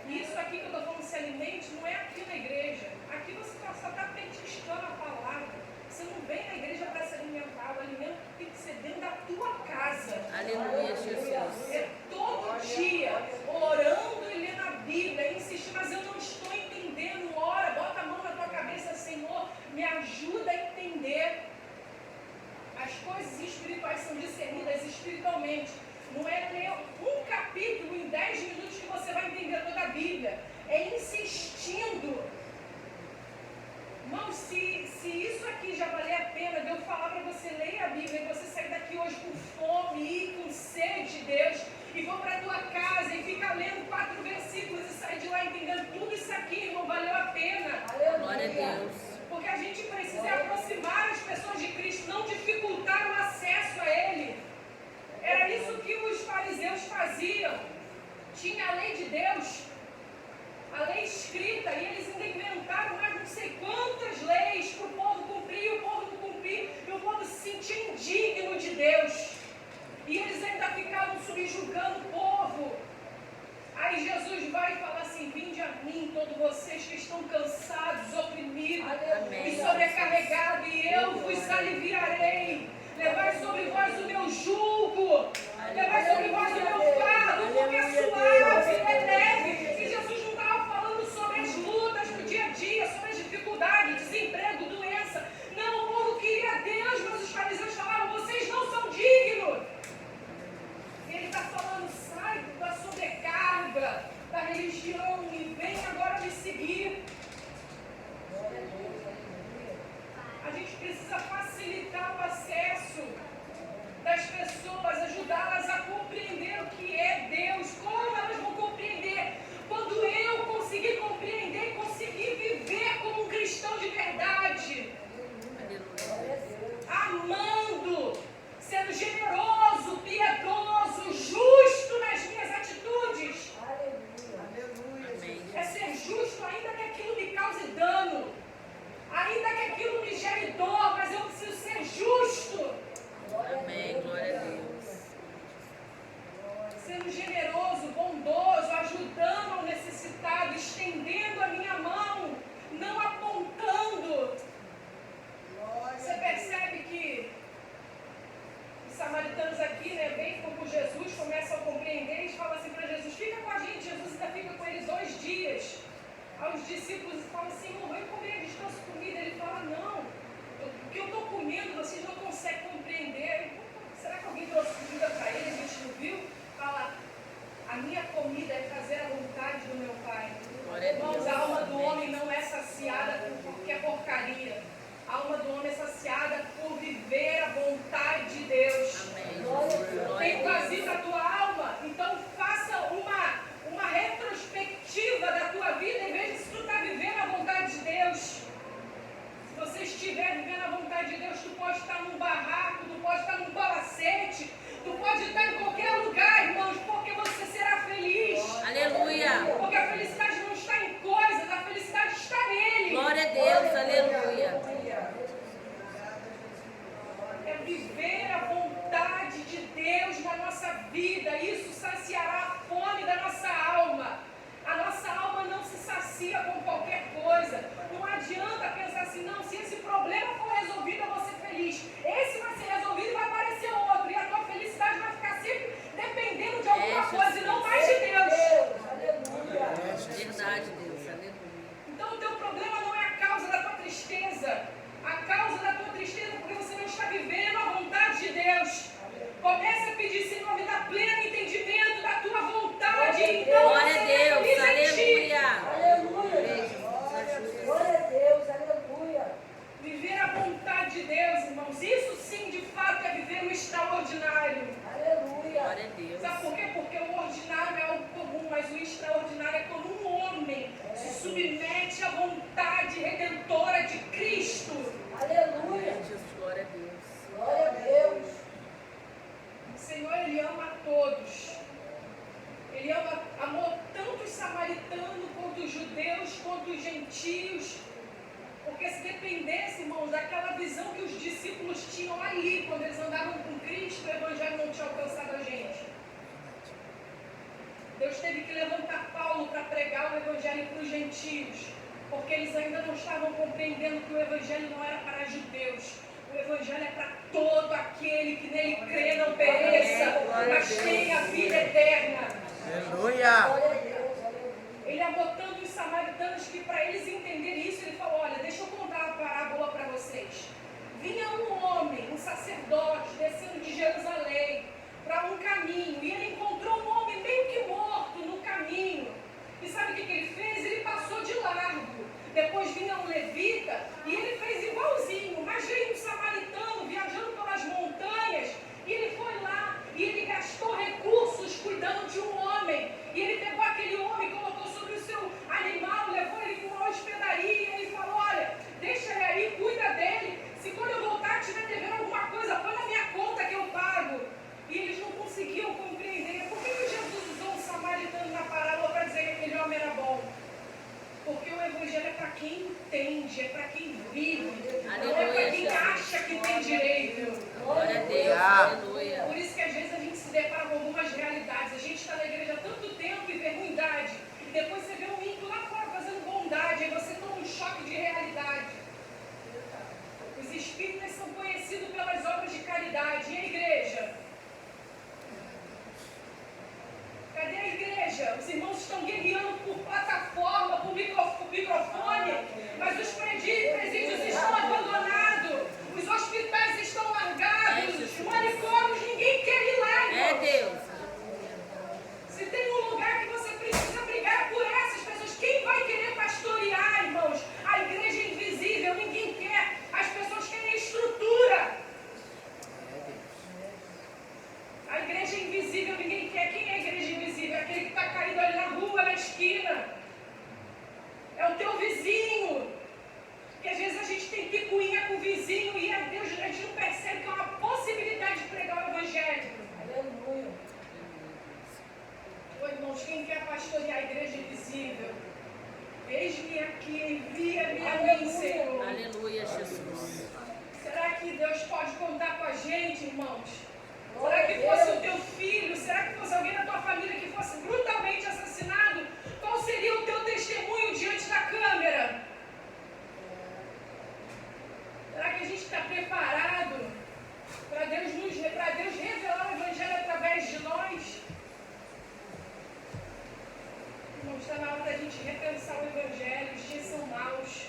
E isso aqui que eu estou falando, se alimente, não é aqui na igreja. Aqui você só está petiscando a palavra. Você não vem na igreja para se alimentar. O alimento tem que ser dentro da tua casa. Aleluia, Jesus. É todo dia, orando e lendo a Bíblia, insistindo, mas eu não estou entendendo. Ora, bota a mão na tua cabeça, Senhor, me ajuda a entender. As coisas espirituais são discernidas espiritualmente. Não é ler um capítulo em 10 minutos que você vai entender toda a Bíblia. É insistindo. Irmão, se isso aqui já valer a pena de eu falar para você, leia a Bíblia, e você sair daqui hoje com fome e com sede de Deus, e for para a tua casa e ficar lendo 4 versículos e sair de lá entendendo tudo isso aqui, irmão, valeu a pena. Glória a Deus. Porque a gente precisa aproximar as pessoas de Cristo, não dificultar o acesso a Ele. Era isso que os fariseus faziam. Tinha a lei de Deus, a lei escrita, e eles ainda inventaram mais não sei quantas leis para o povo cumprir, e o povo não cumprir, e o povo se sentia indigno de Deus. E eles ainda ficavam subjugando o povo. Aí Jesus vai e fala assim: vinde a mim, todos vocês que estão cansados, oprimidos e sobrecarregados, e eu vos aliviarei. Levai sobre vós o meu jugo, levai sobre vós o meu fardo, porque é suave, é leve. E Jesus não estava falando sobre as lutas do dia a dia, sobre as dificuldades, desemprego, doença. Não, o povo queria Deus, mas os fariseus falaram: vocês não são dignos. E ele está falando: sai da sobrecarga, da religião, e vem agora me seguir. A gente precisa facilitar o acesso das pessoas, ajudá-las a compreender o que é Deus. Como elas vão compreender? Quando eu conseguir compreender e conseguir viver como um cristão de verdade. Amando, sendo generoso, piedoso, justo nas minhas atitudes. É ser justo ainda que aquilo me cause dano. Ainda que aquilo me gere dor, mas eu preciso ser justo. Amém. Glória a Deus. Sendo generoso, bondoso, ajudando ao necessitado, estendendo a minha mão, não apontando. Você percebe que os samaritanos aqui, né, vêm com Jesus, começam a compreender e falam assim para Jesus: fica com a gente. Jesus ainda fica com eles 2 dias. Aos discípulos falam assim: não vai comer, descanso comida. Ele fala: não, o que eu estou comendo vocês não conseguem compreender. Será que alguém trouxe comida para ele? A gente não viu? Fala: a minha comida é fazer a vontade do meu Pai. Irmãos, a alma do homem não é saciada por qualquer porcaria. A alma do homem é saciada por viver a vontade de Deus. Tem vazio na tua alma? Então faça uma retrospectiva da tua vida e veja se tu está vivendo a vontade de Deus. Se você estiver vivendo a vontade de Deus, tu pode estar num barraco, tu pode estar num palacete, tu pode estar em qualquer lugar, irmãos, porque você será feliz. Aleluia. Porque a felicidade não está em coisas, a felicidade está nele. Glória a Deus. Aleluia. É viver a vontade de Deus na nossa vida. Isso saciará a fome da nossa alma. A nossa alma não se sacia com qualquer coisa. Não adianta pensar assim: não, se esse problema for resolvido, eu vou ser feliz. Esse vai ser resolvido e vai aparecer outro. E a tua felicidade vai ficar sempre dependendo de alguma coisa e não mais de Deus. Verdade, Deus. Aleluia. Então o teu problema não é a causa da tua tristeza. gentios, porque eles ainda não estavam compreendendo que o Evangelho não era para judeus. O Evangelho é para todo aquele que nele crê, não pereça, mas tenha vida eterna. Aleluia. Ele abotando os samaritanos, que para eles entenderem isso, ele falou: olha, deixa eu contar uma parábola para vocês. Vinha um homem, um sacerdote, descendo de Jerusalém para um caminho, e ele encontrou um homem meio que morto no caminho. E sabe o que ele fez? Ele passou de largo. Depois vinha um levita e ele fez igualzinho, mas veio um samaritano viajando pelas montanhas, e ele foi lá e ele gastou recursos cuidando de um homem. E ele pegou aquele homem, colocou sobre o seu animal, levou ele para uma hospedaria e falou: olha, deixa ele aí, cuida dele. Se quando eu voltar tiver devendo alguma coisa, põe na minha conta que eu pago. E eles não conseguiam compreender. Por que Jesus usou um samaritano na parábola para dizer que aquele homem era bom? Porque o Evangelho é para quem entende, é para quem vive, não é para quem acha que tem direito. Glória a Deus. Aleluia. Por isso que às vezes a gente se depara com algumas realidades. A gente está na igreja há tanto tempo e vê ruindade. E depois você vê um ímpio lá fora fazendo bondade. Aí você toma um choque de realidade. Os espíritas são conhecidos pelas obras de caridade. E a igreja? Cadê a igreja? Os irmãos estão guerreando por plataforma, por microfone, mas os presídios estão abandonados, os hospitais estão largados, os manicômios, ninguém quer ir lá, irmãos. É Deus. Se tem um lugar que você precisa brigar por essas pessoas, quem vai querer pastorear, irmãos? A igreja é invisível, ninguém quer. As pessoas querem estrutura. A igreja é invisível, ninguém quer. Quem é a igreja invisível? É aquele que está caído ali na rua, na esquina. É o teu vizinho. Porque às vezes a gente tem picuinha com o vizinho e a gente não percebe que é uma possibilidade de pregar o Evangelho. Aleluia. Ô irmãos, quem quer pastorear a igreja invisível? Eis-me aqui, envia-me a mim, Senhor. Aleluia, Jesus. Será que Deus pode contar com a gente, irmãos? Será que fosse o teu filho? Será que fosse alguém da tua família que fosse brutalmente assassinado? Qual seria o teu testemunho diante da câmera? Será que a gente está preparado para Deus revelar o Evangelho através de nós? Irmãos, está na hora da gente repensar o Evangelho. Os dias são maus.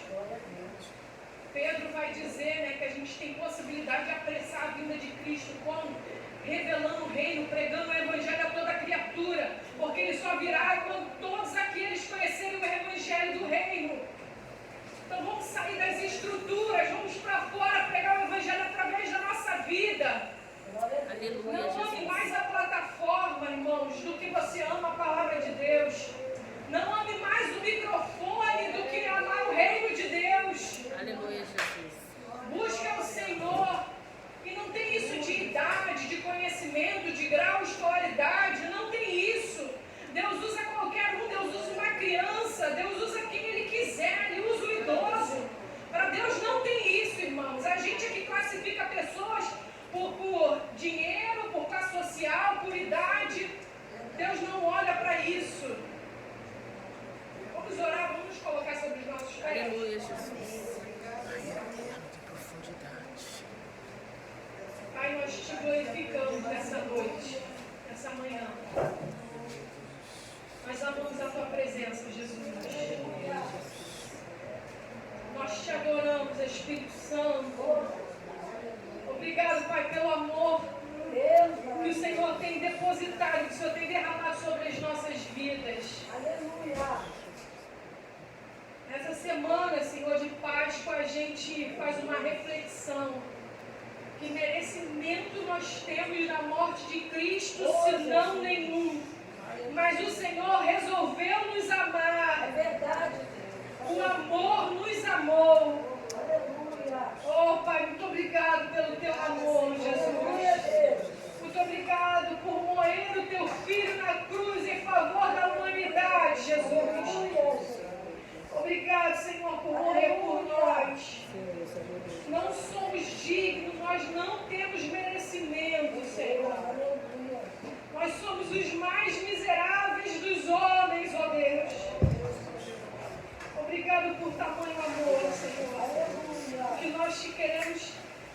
Pedro vai dizer, né, que a gente tem possibilidade de apressar a vinda de Cristo como? Revelando o reino, pregando o Evangelho a toda criatura, porque ele só virá quando todos aqueles conhecerem o Evangelho do reino. Então vamos sair das estruturas, vamos para fora pregar o Evangelho através da nossa vida. Aleluia, Não ame Jesus. mais a plataforma, irmãos, do que você ama a palavra de Deus. Não ame mais o microfone do que amar o reino de Deus. Aleluia, Jesus. Busca o Senhor. E não tem isso de idade, de conhecimento, de grau, escolaridade. Não tem isso. Deus usa qualquer um. Deus usa uma criança. Deus usa quem Ele quiser. Ele usa o idoso. Para Deus não tem isso, irmãos. A gente é que classifica pessoas por dinheiro, por classe social, por idade. Deus não olha para isso. Vamos orar, vamos nos colocar sobre os nossos pés. Aleluia, Jesus. Pai, nós te glorificamos nessa noite, nessa manhã. Nós amamos a tua presença, Jesus. Nós te adoramos, Espírito Santo. Obrigado, Pai, pelo amor que o Senhor tem depositado, que o Senhor tem derramado sobre as nossas vidas. Aleluia. Nessa semana, Senhor, de Páscoa, a gente faz uma reflexão. Que merecimento nós temos da morte de Cristo, senão nenhum. Mas o Senhor resolveu nos amar. É verdade, Deus. O amor nos amou. Aleluia. Oh, Pai, muito obrigado pelo teu amor, Aleluia, Jesus. Deus. Muito obrigado por morrer o teu Filho na cruz em favor da humanidade, Jesus. Aleluia. Obrigado, Senhor, por morrer por nós. Não somos dignos, nós não temos merecimento, Senhor. Aleluia. Nós somos os mais miseráveis dos homens, ó Deus. obrigado por tamanho amor, Senhor. O que nós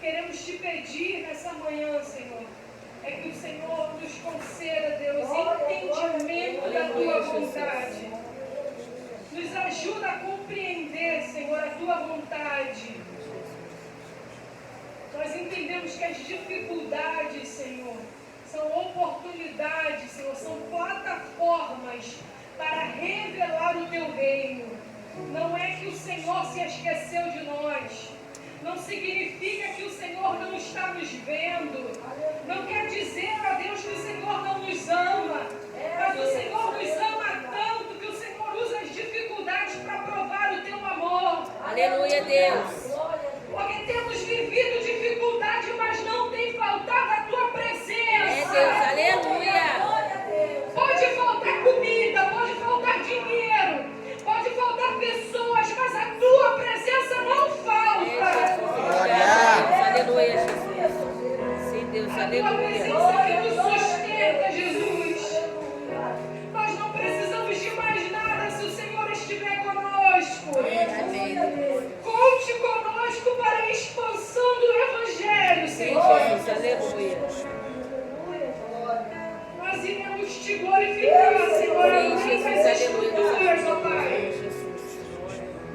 queremos te pedir nessa manhã, Senhor, é que o Senhor nos conceda, Deus, entendimento da tua vontade. Nos ajuda a compreender, Senhor, a tua vontade. Nós entendemos que as dificuldades, Senhor, são oportunidades, Senhor, são plataformas para revelar o teu reino. Não é que o Senhor se esqueceu de nós. Não significa que o Senhor não está nos vendo. Não quer dizer, ó Deus, que o Senhor não nos ama. Mas o Senhor nos ama tanto que o Senhor usa as dificuldades para provar o teu amor. Aleluia, Deus. Porque temos vivido dificuldade, mas não tem faltado a tua presença. É, Deus, aleluia. Pode faltar comida, pode faltar dinheiro, pode faltar pessoas, mas a tua presença não falta. Aleluia, Jesus. Sim, Deus, A tua aleluia. presença que nos sustenta, Jesus. Nós não precisamos de mais nada se o Senhor estiver conosco. Conte conosco para a expansão do Evangelho, Sim, Senhor. Jesus, aleluia. Nós iremos te glorificar, Senhor, além Sim, das Jesus, escrituras, ó aleluia. Pai.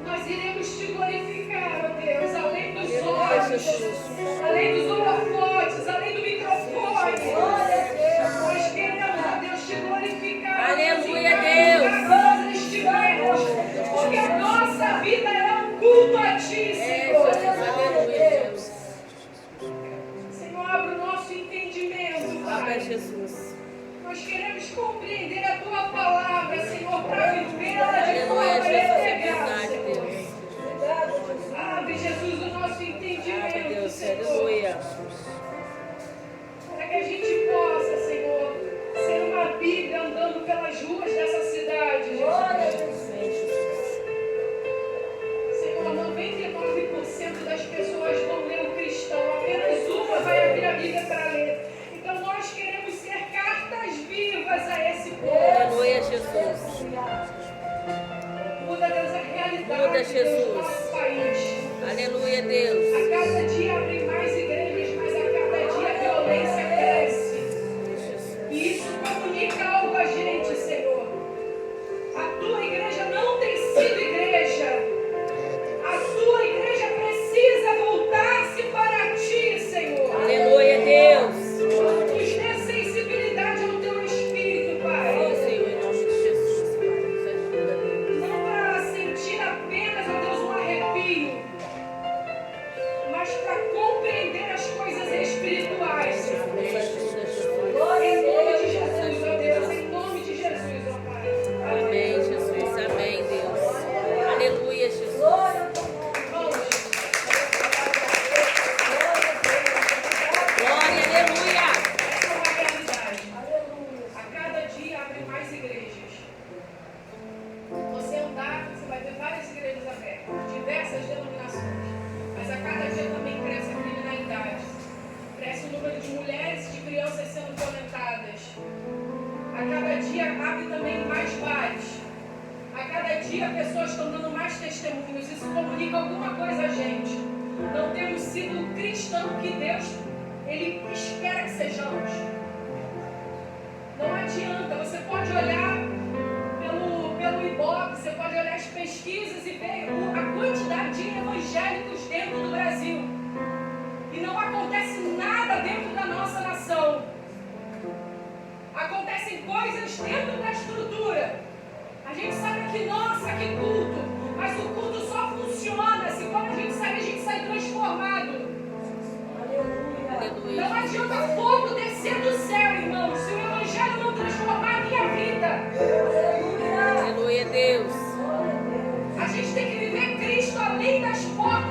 Nós iremos te glorificar, ó Deus, além dos olhos, além dos holofotes, além do microfone. Nós queremos, ó Deus, te glorificar. Aleluia, Deus. Nós estivermos, porque a nossa vida é um culto a ti, Senhor. Aleluia, Deus. Senhor, abre o nosso entendimento, Abra, Pai. Jesus. Nós queremos compreender a tua palavra, Senhor, para vivê-la de forma Aleluia, Jesus, é integral, verdade, Senhor. Deus. Abre, Jesus, o nosso Abre, entendimento, Deus, Senhor. aleluia. Para que a gente possa, Senhor, ser uma Bíblia andando pelas ruas dessa cidade, Jesus. Senhor, 99% das pessoas vão ler o cristão, apenas uma vai abrir a Bíblia para ler. Então nós queremos ser cartas vivas a esse povo. Aleluia, Jesus. Muda, Deus, a realidade, Muda, Deus, do Jesus. nosso país. Aleluia, Deus. A cada dia abrem mais igrejas, mas a cada dia a violência cresce. E isso comunica algo a gente, Senhor. A tua igreja não tem sido igreja. A tua igreja precisa voltar-se para ti, Senhor. Aleluia, Deus. Nos dê sensibilidade ao teu espírito, Pai. Sim, Senhor, em nome de Jesus, Pai. Nos ajuda, Deus. Não para sentir apenas, ó Deus, um arrepio, mas para compreender as coisas espirituais, Senhor. Nos ajuda, Jesus. Em nome de Jesus, ó Deus, em nome de Jesus, ó Pai. Amém, Jesus. Amém, Deus. Aleluia, Jesus. Vamos. Glória, aleluia. Essa é uma realidade. A cada dia abrem mais igrejas. Você andar, você vai ver várias igrejas abertas, diversas denominações. Mas a cada dia também cresce a criminalidade. Cresce o número de mulheres e de crianças sendo violentadas. A cada dia abre também mais bares. A cada dia pessoas estão dando mais testemunhos. Isso comunica alguma coisa a gente. Não temos sido o cristão que Deus Ele espera que sejamos. Não adianta. Você pode olhar pelo Ibope, você pode olhar as pesquisas e ver a quantidade de evangélicos dentro do Brasil. E não acontece nada dentro da nossa nação. Acontecem coisas dentro da estrutura. A gente sabe que, nossa, que culto. Mas o culto só funciona se quando a gente sai transformado. Não adianta fogo descer do céu, irmão, se o Evangelho não transformar a minha vida. Aleluia, Deus. A gente tem que viver Cristo além das portas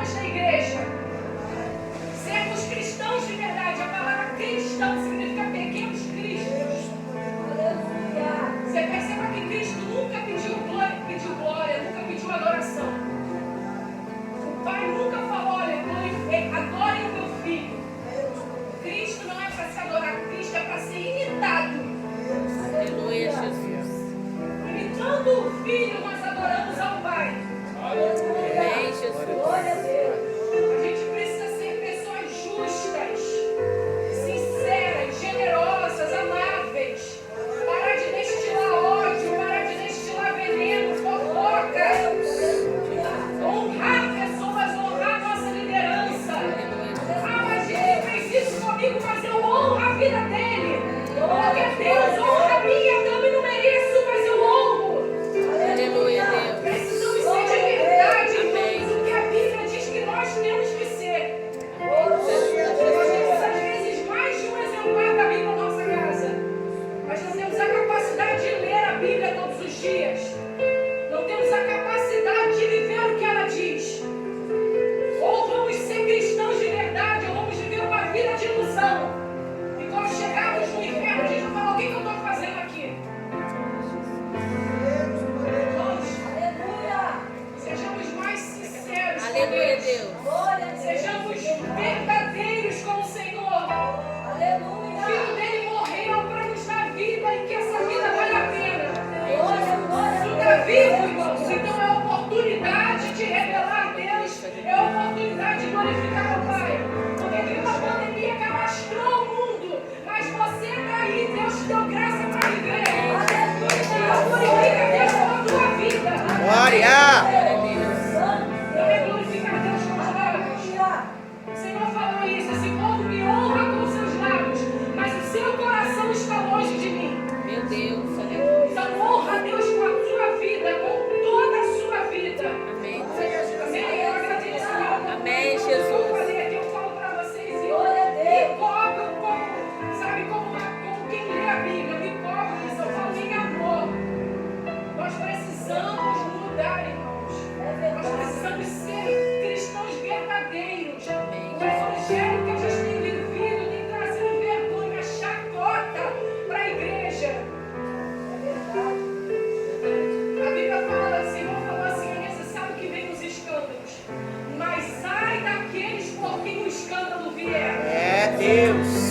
Deus. Glória a Deus. Sejamos verdadeiros com o Senhor. O Aleluia. Filho dele morreu para nos dar vida e que essa vida vale a pena. Glória, glória. Tu está vivo, irmãos. Então é a oportunidade de revelar a Deus. É a oportunidade de glorificar o Pai. Porque veio uma pandemia que alastrou o mundo. Mas você está aí. Deus te deu graça para viver. Glorifica a Deus pela tua vida. Glória. Não é glorificar Deus com os lábios. O Senhor falou isso. Esse povo me honra com seus lábios, mas o seu coração está longe de mim. Meu Deus, aleluia. Então honra a Deus com a sua vida, com toda a sua vida. Amém. Amém? Eu agradeço a oportunidade. Amém, Eu Jesus. falei aqui, eu falo para vocês e Glória a Deus. me cobro como, sabe, como quem lê a Bíblia. Me cobro isso, eu falo em amor. Nós precisamos mudar, irmãos. Nós precisamos ser cristãos verdadeiros. O evangelho que a gente tem vivido tem trazido vergonha, chacota para a igreja. A Bíblia fala, o Senhor falou assim, é necessário que venham os escândalos. Mas ai daqueles por quem o escândalo vier. É Deus.